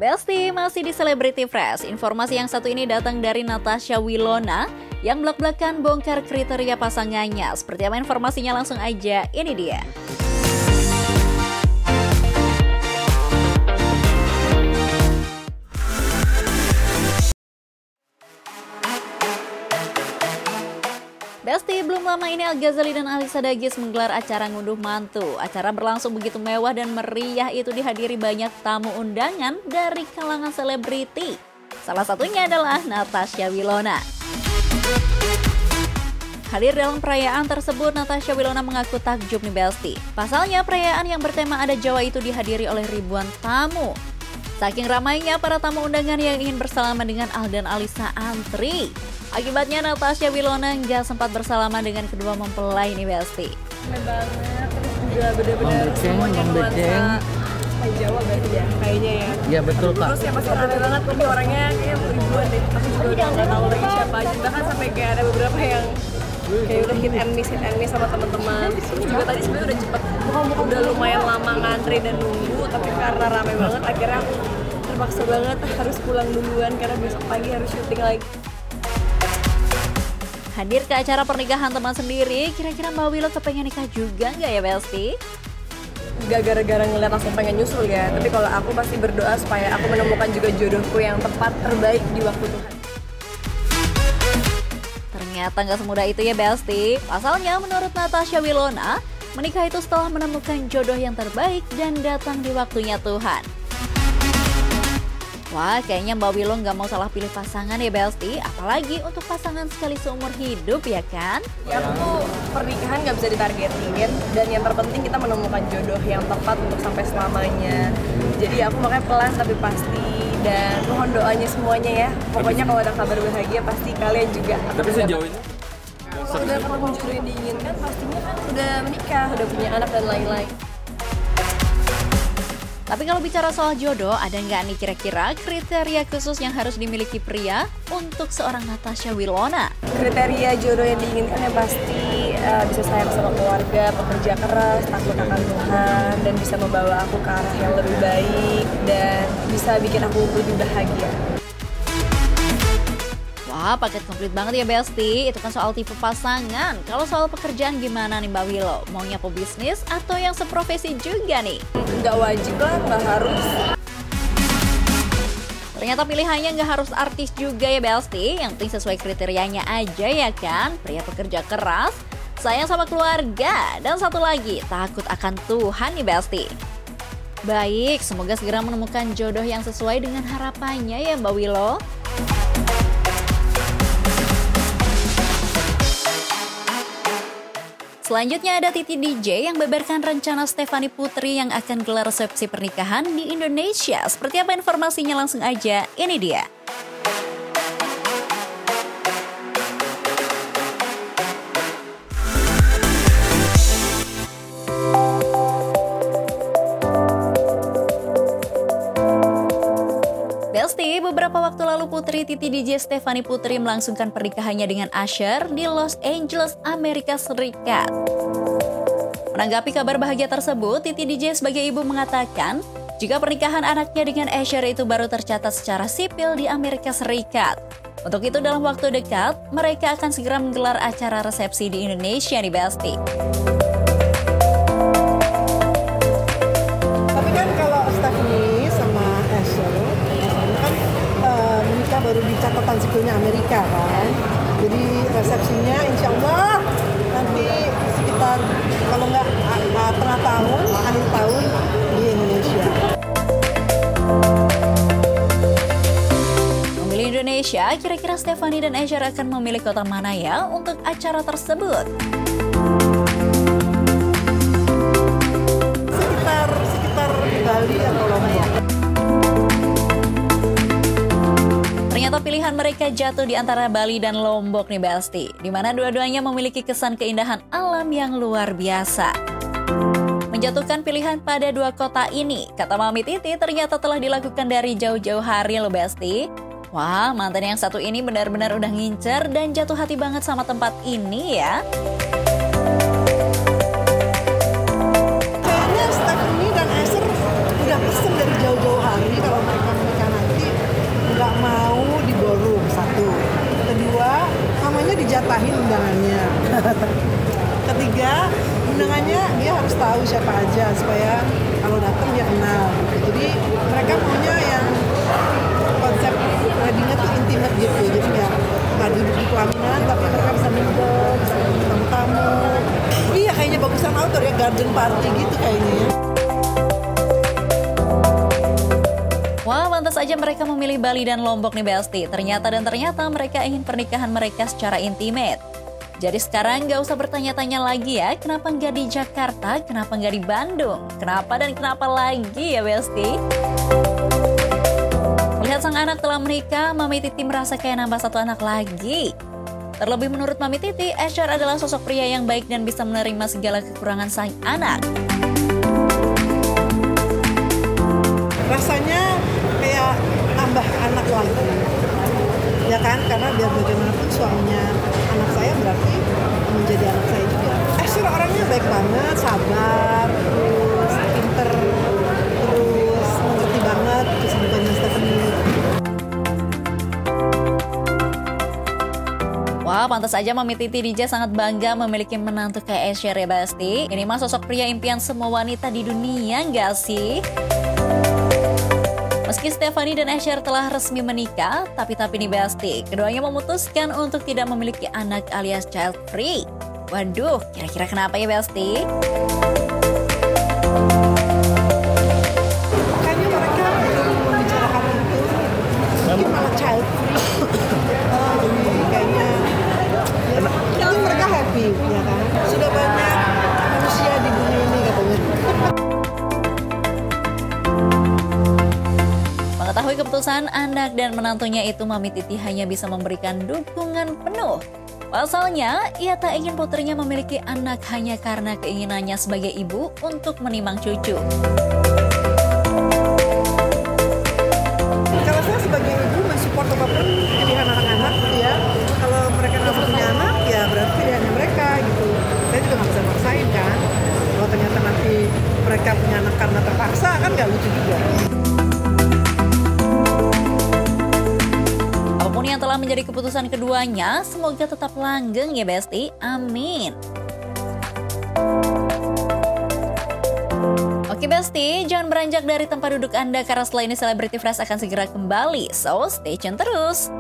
Besti masih di Celebrity Fresh. Informasi yang satu ini datang dari Natasha Wilona yang blak-blakan bongkar kriteria pasangannya. Seperti apa informasinya, langsung aja, ini dia. Besti, belum lama ini Al Ghazali dan Alisa Dagis menggelar acara ngunduh mantu. Acara berlangsung begitu mewah dan meriah, itu dihadiri banyak tamu undangan dari kalangan selebriti. Salah satunya adalah Natasha Wilona. Hadir dalam perayaan tersebut, Natasha Wilona mengaku takjub nih Besti. Pasalnya perayaan yang bertema Adat Jawa itu dihadiri oleh ribuan tamu. Saking ramainya para tamu undangan yang ingin bersalaman dengan Al dan Alisa antri. Akibatnya Natasha Wilona nggak sempat bersalaman dengan kedua mempelai nih Besti. Keren banget, terus juga bener-bener semuanya nuansa Jawa berarti ya, kayaknya ya. Iya betul Kak. Terus ya masih rame banget, tapi orangnya kayak ribuan deh. Aku juga udah nggak tahu lagi siapa aja, bahkan sampai kayak ada beberapa yang kayak udah hit and miss sama teman-teman. Terus juga tadi sebenarnya udah cepet, udah lumayan lama ngantri dan nunggu, tapi karena rame banget akhirnya aku terpaksa banget harus pulang duluan karena besok pagi harus syuting lagi. Hadir ke acara pernikahan teman sendiri, kira-kira Mbak Willow kepengen nikah juga nggak ya Besti? Gak gara-gara ngeliat langsung pengen nyusul ya, tapi kalau aku pasti berdoa supaya aku menemukan juga jodohku yang tepat, terbaik di waktu Tuhan. Ternyata nggak semudah itu ya Besti. Pasalnya menurut Natasha Wilona, menikah itu setelah menemukan jodoh yang terbaik dan datang di waktunya Tuhan. Wah, kayaknya Mbak Willow nggak mau salah pilih pasangan ya Besti, apalagi untuk pasangan sekali seumur hidup ya kan? Ya aku tuh pernikahan nggak bisa ditargetin, dan yang terpenting kita menemukan jodoh yang tepat untuk sampai selamanya. Jadi aku makanya pelan tapi pasti, dan mohon doanya semuanya ya. Pokoknya kalau ada kabar bahagia pasti kalian juga. Tapi sejauh ini? Kalau udah ketemu jodoh yang diinginkan pastinya kan udah menikah, udah punya anak dan lain-lain. Tapi kalau bicara soal jodoh, ada nggak nih kira-kira kriteria khusus yang harus dimiliki pria untuk seorang Natasha Wilona? Kriteria jodoh yang diinginkan yang pasti bisa sayang sama keluarga, pekerja keras, takut akan Tuhan, dan bisa membawa aku ke arah yang lebih baik, dan bisa bikin aku lebih bahagia. Wah, paket komplit banget ya Besti. Itu kan soal tipe pasangan. Kalau soal pekerjaan gimana nih Mbak Willow? Maunya pebisnis atau yang seprofesi juga nih? Nggak wajib lah, nggak harus. Ternyata pilihannya nggak harus artis juga ya Besti. Yang penting sesuai kriterianya aja ya kan. Pria pekerja keras, sayang sama keluarga, dan satu lagi, takut akan Tuhan nih Besti. Baik, semoga segera menemukan jodoh yang sesuai dengan harapannya ya Mbak Willow. Selanjutnya ada Titi DJ yang beberkan rencana Stefany Putri yang akan gelar resepsi pernikahan di Indonesia. Seperti apa informasinya, langsung aja, ini dia. Besti, beberapa waktu lalu putri Titi DJ Stefany Putri melangsungkan pernikahannya dengan Usher di Los Angeles, Amerika Serikat. Menanggapi kabar bahagia tersebut, Titi DJ sebagai ibu mengatakan, jika pernikahan anaknya dengan Usher itu baru tercatat secara sipil di Amerika Serikat. Untuk itu dalam waktu dekat, mereka akan segera menggelar acara resepsi di Indonesia nih Besti. Tapi kan kalau Stefany sama Usher kan menikah baru di catatan sipilnya Amerika kan. Jadi resepsinya insya Allah nanti sekitar kalau nggak tengah tahun, akhir tahun di Indonesia. Memilih Indonesia, kira-kira Stefany dan Usher akan memilih kota mana ya untuk acara tersebut? Sekitar Bali atau Lombok. Ternyata pilihan mereka jatuh di antara Bali dan Lombok nih Besti, di mana dua-duanya memiliki kesan keindahan alam yang luar biasa. Menjatuhkan pilihan pada dua kota ini, kata Mami Titi, ternyata telah dilakukan dari jauh-jauh hari loh Besti. Wah, mantan yang satu ini benar-benar udah ngincer dan jatuh hati banget sama tempat ini ya. Kayaknya Stefany dan Usher udah pesen dari jauh-jauh hari kalau mereka menikah datang. Ketiga, undangannya dia harus tahu siapa aja supaya kalau datang dia kenal. Jadi mereka punya yang konsep weddingnya tuh intimate gitu. Jadi nggak duduk di pelaminan, tapi mereka bisa mingle, bisa tamu-tamu. Iya, kayaknya bagusan outdoor ya, garden party gitu kayaknya ya. Wah, pantas aja mereka memilih Bali dan Lombok nih Besti. Ternyata mereka ingin pernikahan mereka secara intimate. Jadi sekarang gak usah bertanya-tanya lagi ya, kenapa nggak di Jakarta, kenapa nggak di Bandung, kenapa dan kenapa lagi ya Besti. Melihat sang anak telah menikah, Mami Titi merasa kayak nambah satu anak lagi. Terlebih menurut Mami Titi, Asher adalah sosok pria yang baik dan bisa menerima segala kekurangan sang anak. Rasanya kayak nambah anak lagi, ya kan? Karena biar bagaimanapun suaminya anak saya berarti menjadi anak saya juga. Asher orangnya baik banget, sabar, terus pinter, terus mengerti banget kesibukannya Stephanie. Wah, pantas aja Mami Titi DJ sangat bangga memiliki menantu kayak Asher ya Besti. Ini mah sosok pria impian semua wanita di dunia nggak sih? Meski Stephanie dan Asher telah resmi menikah, tapi nih Besti, keduanya memutuskan untuk tidak memiliki anak alias child free. Waduh, kira-kira kenapa ya Besti? Kayaknya mereka belum membicarakan itu, mungkin malah child free. Jadi kayaknya ya, mereka happy, ya kan? Sudah banyak manusia di bumi ini katanya. Mengetahui keputusan anak dan menantunya itu, Mami Titi hanya bisa memberikan dukungan penuh. Pasalnya, ia tak ingin putrinya memiliki anak hanya karena keinginannya sebagai ibu untuk menimang cucu. Kalau saya sebagai ibu mensupport apapun pilihan anak-anak gitu ya. Kalau mereka nggak punya anak, ya berarti pilihannya mereka gitu. Saya juga nggak bisa maksain kan. Kalau ternyata nanti mereka punya anak karena terpaksa, kan nggak lucu juga. Apapun yang telah menjadi keputusan keduanya, semoga tetap langgeng ya Besti. Amin. Oke Besti, jangan beranjak dari tempat duduk Anda karena setelah ini Celebrity Fresh akan segera kembali. So, stay tune terus.